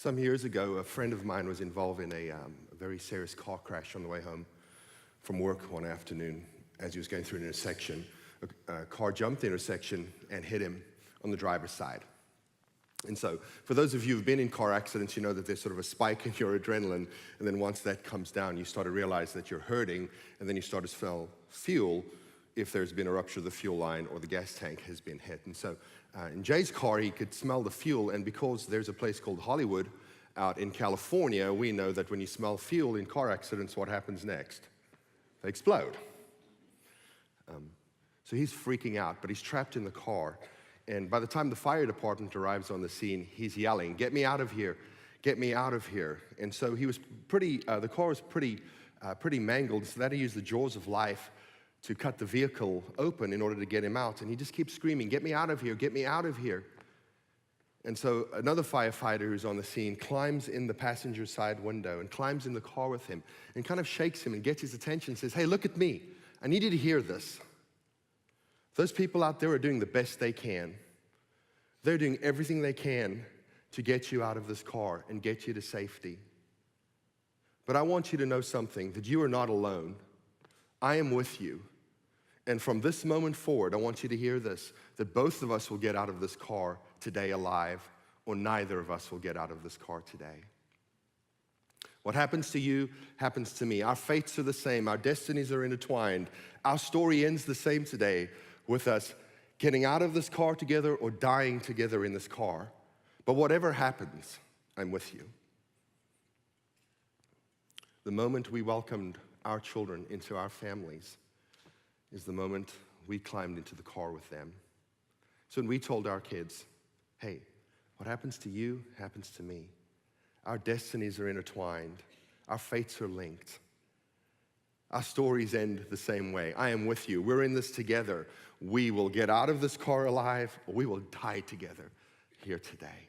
Some years ago, a friend of mine was involved in a very serious car crash on the way home from work one afternoon as he was going through an intersection. A car jumped the intersection and hit him on the driver's side. And so, for those of you who've been in car accidents, you know that there's sort of a spike in your adrenaline, and then once that comes down, you start to realize that you're hurting, and then you start to smell fuel if there's been a rupture of the fuel line or the gas tank has been hit. And so, in Jay's car, he could smell the fuel, and because there's a place called Hollywood out in California, we know that when you smell fuel in car accidents, what happens next? They explode. So he's freaking out, but he's trapped in the car. And by the time the fire department arrives on the scene, he's yelling, "Get me out of here, get me out of here." And so he was the car was pretty mangled, so that he used the jaws of life to cut the vehicle open in order to get him out. And he just keeps screaming, "Get me out of here, get me out of here." And so another firefighter who's on the scene climbs in the passenger side window and climbs in the car with him and kind of shakes him and gets his attention and says, "Hey, look at me. I need you to hear this. Those people out there are doing the best they can. They're doing everything they can to get you out of this car and get you to safety. But I want you to know something, that you are not alone. I am with you. And from this moment forward, I want you to hear this, that both of us will get out of this car today alive, or neither of us will get out of this car today. What happens to you happens to me. Our fates are the same. Our destinies are intertwined. Our story ends the same today, with us getting out of this car together or dying together in this car. But whatever happens, I'm with you." The moment we welcomed our children into our families is the moment we climbed into the car with them. So when we told our kids, "Hey, what happens to you happens to me. Our destinies are intertwined. Our fates are linked. Our stories end the same way. I am with you. We're in this together. We will get out of this car alive, or we will die together here today."